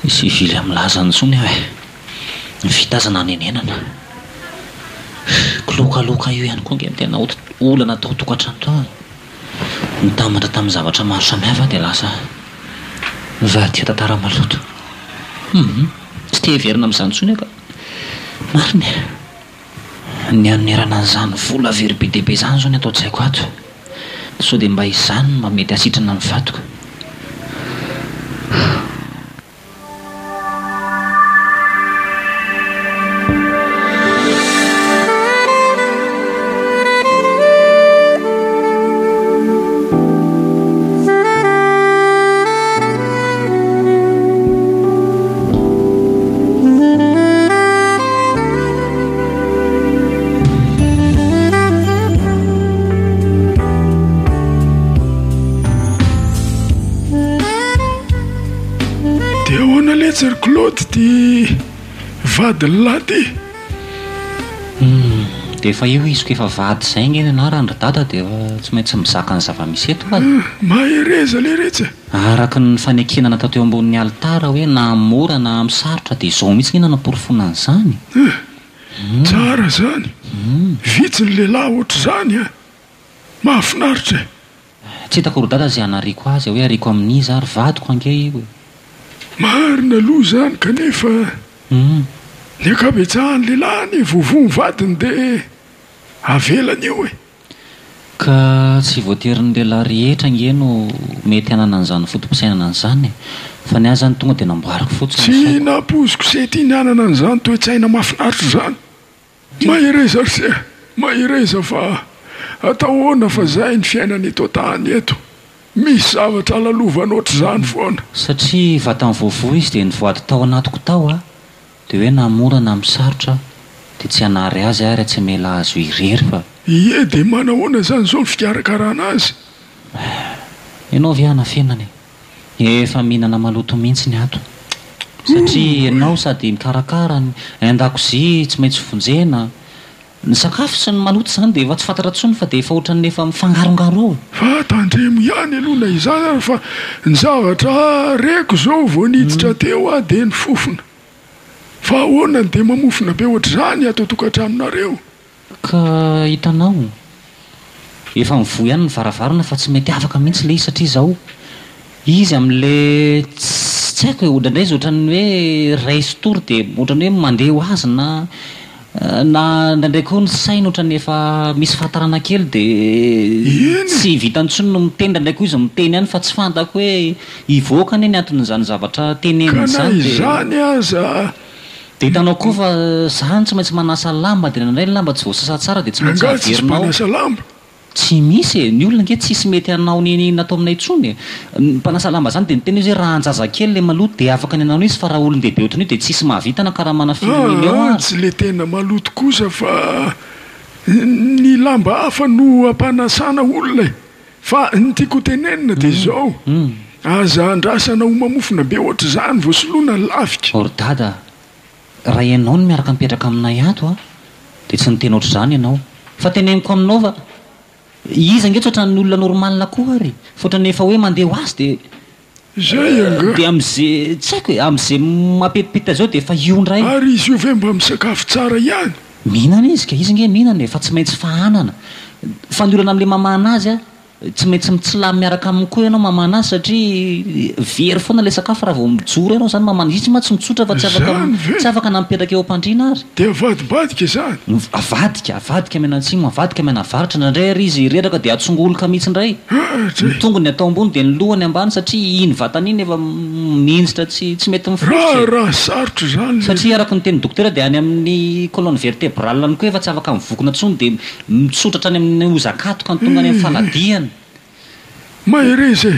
Isy vily amin'lahy zany tsony hoe nifitazana nenenana. Kilokaloka io ihany koa nge tena olana tao tokantrano tao. Nitambatra tamin'ny zavatra maro samihafa dia lasa nivadia tantara maloto. Tsy te heverina amin'izany tsony ka mariny ny anerana an'izany vola very be dia be izany zao ny atao tsy haiko ato. Sao dia mba izany mba mety hasitrana ny vadiko. Ry Claude ty vady laty. Dia efa io izy ko efa vady izay ngeny ianao raha ndradada dia tsy maintsy mizaka ny zava-misy eto fa Mahereza le retsy. araka ny fanekena natao teo ambonin'ny alitara hoe na mora na amin'ny sarotra dia izao mihitsy ny nanamporofona an'izany. Tsara zany. Vitsy ny lehilahy ohatr' zany a. Mahafinaritra. Tsy hitako ro dada izay anariako azy hoe ariako amin'izy ary vadiko ange io. Marina aloha zany kanefa ny akabetsahan'ny lehilahy ny vovony vadiny dia avelany io e. Ka tsy voatery ny lehilahy rehetra nge no mety hanana an'izany fotom-pisainana an'izany fa ny azy ny tonga dia namboariko fotsiny. Tsy nampoziko se tia ny hanana an'izany toe-tsaina mahafinaritra zany. Mahereza se mahereza fa atahoana fa zay ny fiainany eto tany eto. Misy zavatra lalovana ohatr' zany foana. Satria vatany voavoa izy dia nivoady tao anatiko tao a dia hoe na mora na misarotra dia tsy hanary azy ary tsy mela azo irery fa ie dia manahoana zany zao ny fikarakarana azy. ianao viana fiainany efa mihinana maloto mihitsy ny ato satria ianao sady mikarakara ny an-dakozia tsy maintsy vonjena ny sakafo sy ny maloto zany dia efa tsy fantatra ntsony fa dia efa ohatran'ny efa mifangarongaro. Fa tandremo ihany aloha na izany fa ny zavatra reko zao vao niditra teo a dia ny fofona fa ahoanany dia mamofona be ohatr' zany atao tokantraminareo. Ka hitanao efa mivoa ihany ny varavarana fa tsy mety afaka mihitsy le izy satria zao izy amin'le tsy haiko hoe ohatrandray izy ohatran'ny hoe raistory dia ohatran'ny hoe mandeha ho azy na ndraindray koa ny saina ohatran'ny efa misy fahatarana kely dia tsy vitantsony no miteny ndraindray koa izy miteny ihany fa tsy fantako hoe ivoaka anie ny anton'izany zavatra teneniny zany izany aza dia hitanao koa fa zany tsy maintsy manasa lamba dia nandray ny lamba tsy voasasa tsara dia tsy maintsy averinao. Manasa lamba tsy misy e ny olona nge tsisy mety hanao ny natao aminay intsony ny mpanasa lamba zany dia niteny izy hoe raha anjaza kely le maloto dia afaka ny anao izy fa raha olon-dehibe ohatrany io dia tsisy mahavitana karaha mana filiminy eo ary tsy le tena maloto kosa fa ny lamba hafa no ampanasana olona fa ny tiako tenenina dia zao aza andrasana ho mamofona be ohatr' zany voasoloana ny lafika. Ordada raha ianao no miaraka mipetraka aminay ato a dia tsy nitena ohatr' zany ianao fa teneniko aminao fa izy ange tsy ohatran'ny olona normalina koa ary fa ohatran'ny efa hoe mandeha ho azy dia zay anga dia amin'izay tsy haiko hoe amin'izay mampetipita zao dia efa iondray ary izy io ve mba misakafo tsara ihany. mihinana izy ka izy nge mihinana efa tsy maintsy fahanana fandiorana amin'le mamana azy a tsy maintsy mitsilamy miaraka aminy koa ianao mamana azy satria very foana le sakafo raha vao mijoro ianao zany mamana izy tsy ma tsy mitsotra fa tsy afaka nampetraka eo am-pandriana ary dia avadibadika zany avadika menantsimo avadika menavaritra ndraindray ary izy reraka dia atsongoloka mihitsy indray ny tongony atao ambony dia ny lohany ambany satria iny vatany iny efa mihinjitra tsy mety mifotra raha sarotra zany satria araka ny teny dokotera dia any amin'ny colonne vertébrale any koa efa tsy afaka mivokona ntsony dia mitsotratra any amin'ny ozakatoka ny tonga any amin'ny faladiany. Mahereza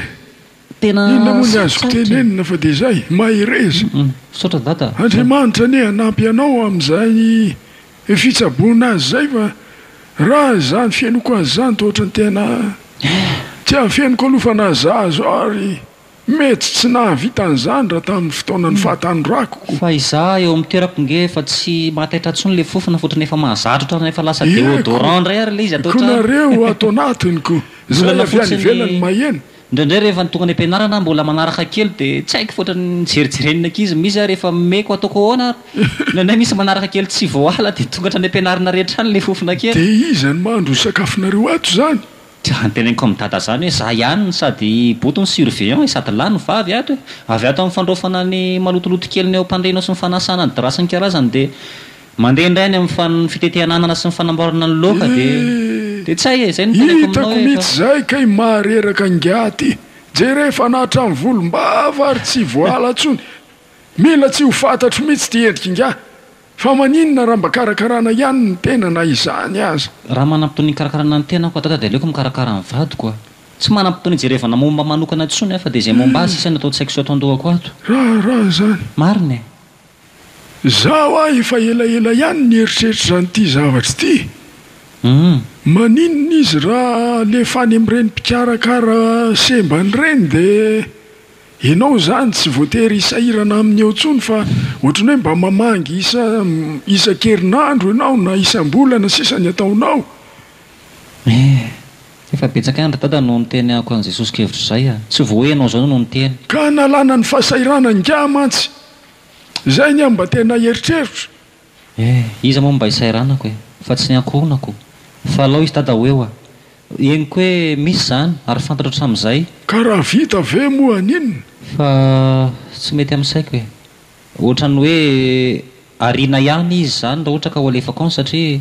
tena inona moa ny azoko tenenina fa dia zay mahereza sotra data Andriamanitra ane hanampy ianao amin'izay fitsaboana azy zay fa raha zany fiainoko azy zany toa ohatrany tena tsy hafiainoko aloha fa nazazo ary mety tsy nahavita an'izany raha tamin'ny fotoanany fahatandroako fa izaho eo amin'ny toerako nge fa tsy mahataitra ntsony le fofona fotrany efa mahazatra ohatrany efa lasa déodorant indray ary le izy atao nareo ato anatiny ko zay avy any ivelany mahena indraindray rehefa nytonga ny ampianarana mbola manaraka kely dia tsy haiko fotrany jerijerenina kizy misy ary rehefa meko ataoko ahoana ary nandray misy manaraka kely tsy voala dia tonga hatra ny ampianarana rehetra any le fofona kely dia izy ny mahandro sakafonareo ato zany teneniko amin'ny dada zany hoe za ihany sady boto ny surveillant sady lahy no vavy ato avy ato amin'ny fandraofana ny malotoloto kely ny eo am-pandrenao sy ny fanasana ny drasy ny karazany dia mandeha indray ny amin'ny fitetehananana sy ny fanamboarana ny loka dia tsy hay e zay ny teneniko hitako mihitsy zay kay mahareraka ngaty jerefa nahatra amin'ny volom-bava ary tsy voala ntsony mila tsy ho fantatro mihitsy ty endrika nga fa maninona raha mba karakarana ihany ny tena na izany aza raha manampitony karakarana ny tena ko dada dia aleoko mikarakara ny vadiko tsy manampitony jerevana momba manokana ntsony fa dia zay momba azy isany atao tsy haiko so atao-dohako ato raha zany marina zaho a efa elaela ihany ny eritreritra zany ity zavatra ity maninona izy raha lefa any amin'ireny mpikarakara sembany ireny dia ianao zany tsy voatery isahirana amin'ny eo ntsony fa ohatrany hoe mba mamangy isan-kerinandro ianao na isam-bolana sisany ataonao. Efa betsaka andra dada no niteny ako an' Jesosy kevitra izay tsy voa ianao zao no niteny. Ka nalana ny fahasahirana nga mantsy zay ny mba tena eritreritra. Iza moa mba isahiranako fa tsy ny ankohonako fa alao izy dada hoeo eniko hoe misy zany ary fantatra hatramin'izay. Ka raha vita ve moa aninona fa tsy mety amin'saiko ohatrany hoe ariana ihany izy zany raha ohatra ka ho alefako any satria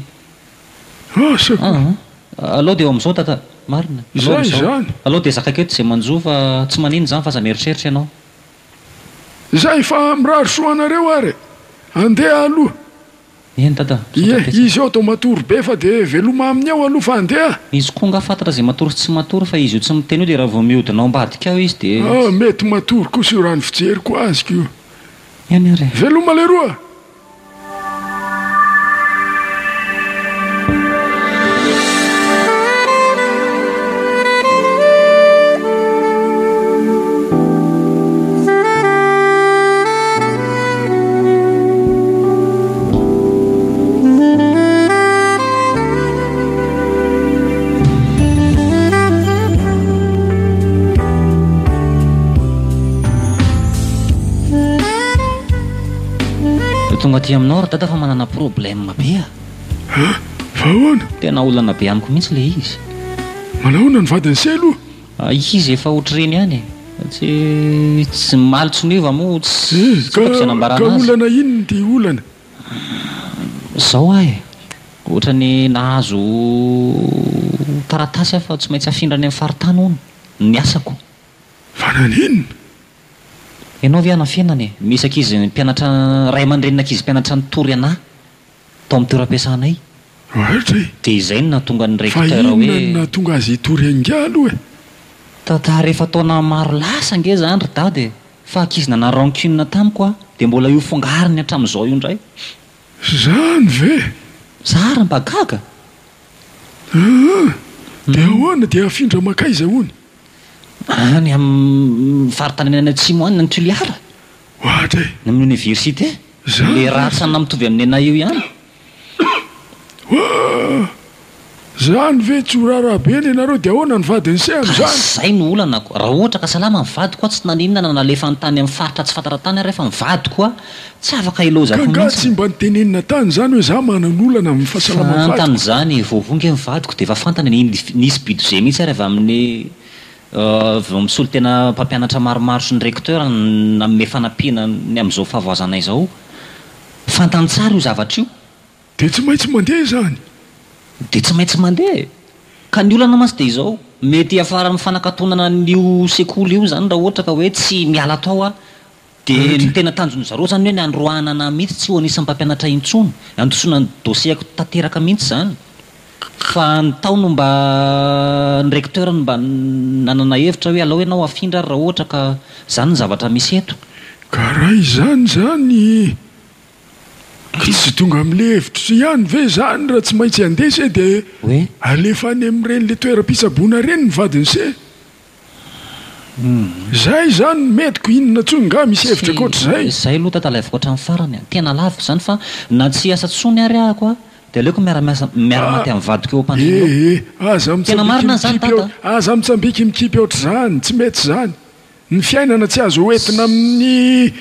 alao dia eo amin'izao tata marina zay zany alao dia zakako eto izay manjo fa tsy manino zany fa aza mieritreritra ianao. Zay fa mirary soanareo ary andeha aloha. Eny tata izy eo atao matory be fa dia veloma amin'ny ao aloha fa andeha. Izy koa nga fantatra izay matory sy tsy matory fa izy io tsy miteny io dia raha vao mihodina ao ambadika ao izy dia mety matory kosa io raha ny fijeriko azoko io. Eny ary veloma leroa. tonga aty aminao ry dada fa manana problème be fa ahoana tena olana be amiko mihitsy le izy. Manahoana ny vadiny se aloha izy efa ohatr'ireny ihany tsy malitsoniva moa tsy fatako zanambarana azy. Ka olana inona ty olana zao ohatrany nahazo taratasy fa tsy maintsy afindra any amin'ny faritany ono ny asako. Fa naninona ianao ve anafianany misy ankizy mpianatra ray aman-drenin'ankizy mpianatra nytory anahy tao amin'ny toeram-piasanay ohatra dia izay no nahatonga ny fa recteur inona hoe nahatonga azy itory anga aloha tata rehefa taona maro lasa nge zany ry dady fa ankizy nana rancune tamiko dia mbola io fongariny hatramin'izao io indray. Zany ve zara mba gaga dia ahoana dia afindra makaiza hony any amin'ny faritany any atsimo any ny Tuliara ohatra amin'ny université le ratsana mitovy amin'ny anay io ihany. zany ve tsy horaraha be ny ianareo dia ahoana ny vadiny se amin'izany. Zay no olanako raha ohatra ka salama mivady koa tsy naninona na nalefa ny tany amin'ny faritra tsy fantara-tany rehefa mivady koa tsy afaka ilozako ka nga tsy mba nitenenina tany zany hoe za manan'olana amin'ny fahasalamana fantany zany vovonge mivadiko dia efa fantany nisy budget mihitsy ary avy amin'ny vao misolo tena mpampianatra maromaro sy ny recteur namme fanampiana ny amin'izao fahavoazanay zao fantany tsara io zavatra io dia tsy maintsy mandeha zany dia tsy maintsy mandeha ka ny olana masy dia izao mety afara amin'ny fanakatonana n'io sekoly io zany raha ohatra ka hoe tsy miala tao dia ny tena tanjony zareo zany hoe ny androanana mihitsy tsy ho anisan'ny mpampianatra intsony andosona ny dosiako tanteraka mihitsy zany fa ny tao no mba ny recteur no mba nanana hevitra hoe alao ianao afindra raha ohatra ka zany ny zavatra misy eto. ka raha izany zany tsy tonga amin'le hevitra ihany ve zany raha tsy maintsy andesa dia hoe alefa any amin'ireny le toeram-pitsaboana reny ny vadiny se zay zany metiko inona tsony nga misy hevitra koatra zay aloha tatalaviko hatramin'ny farany tena laviko zany fa na tsy asa tsony ary ahako dia aleoko miara-maty amin'ny vadiko eo ampanina tena marina zany tata aza mitsambiky mikipy oatra zany tsy mety zany ny fiainana tsy azo hoentina amin'ny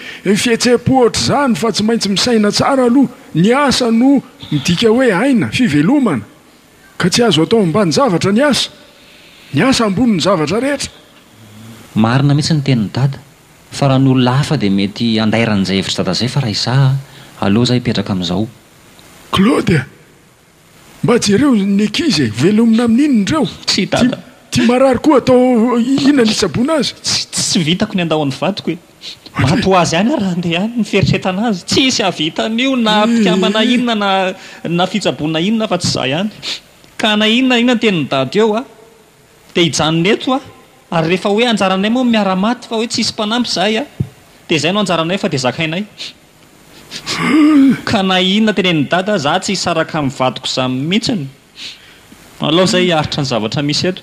fihetse-po oatra zany fa tsy maintsy misaina tsara aloha ny asa no midika hoe aina fivelomana ka tsy azo atao ambany zavatra ny asa amboniny zavatra rehetra. Marina mihitsy ny teniny dada fa raha ny olona hafa dia mety andairan'izay hevitra dada zay fa raha izaho aleo zay hipetraka amin'izao. Claude mba jereo ny ankizy velomina amin'inonireo tsy dada ty marary koa atao inona ny itsaboana azy tsy vitako ny andao ny vadiko mato azy any raha andeha any ny fieritretana azy tsy isy avitan'io na mpikamana inona na fitsaboana inona fa tsy zay ihany ka na inona teniny dady eo dia hijanony eto ary rehefa hoe anjaranay moa miara-maty fa hoe tsisy mpanampy zahay dia izay no anjaranay fa dia zakainay ka na inona teneniny dada za tsy hisaraka amin'ny vadiko zany mihitsiny alao zay hiaritra ny zavatra misy eto.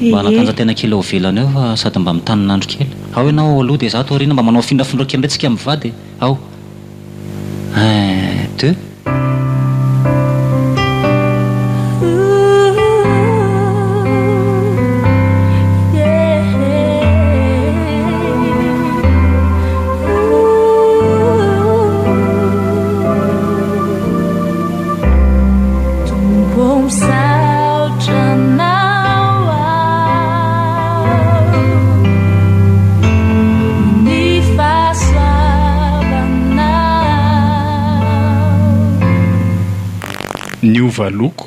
mba natanjatena kely ao velany eo fa sady mba mitanynandro kely ao ianao aloha dia za to arina mba manao findrafindro kely ndray tsika mivady ao 1 2 ny ovaloko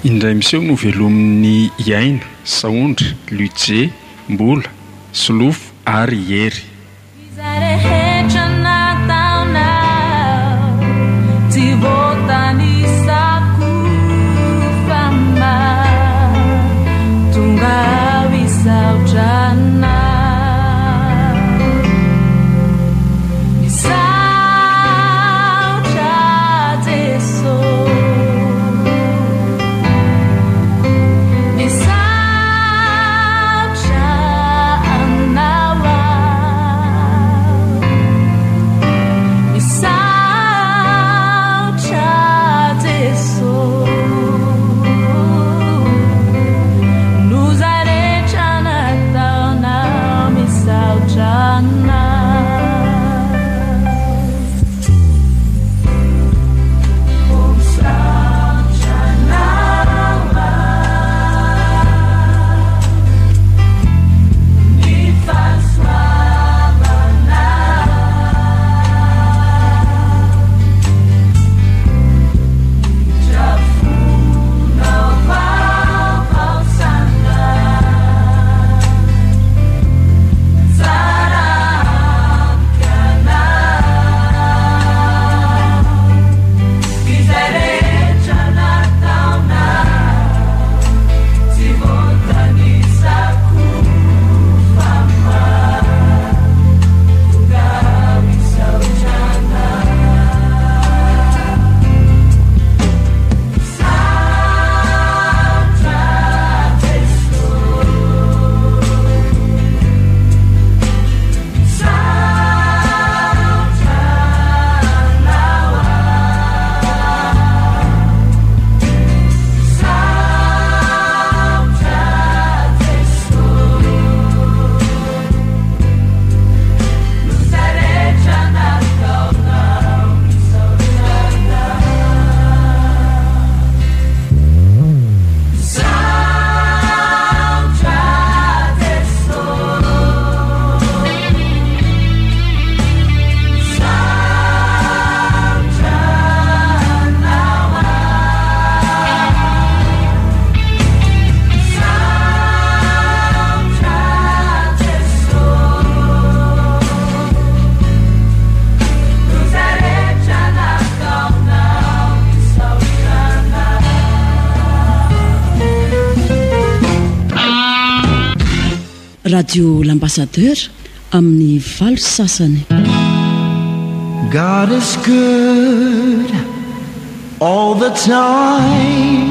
indray miseho no velomin'ny iaina saondra luje mbola solofo ary hery Radio l'ambassadeur amin'ny valo sasany. God is good all the time.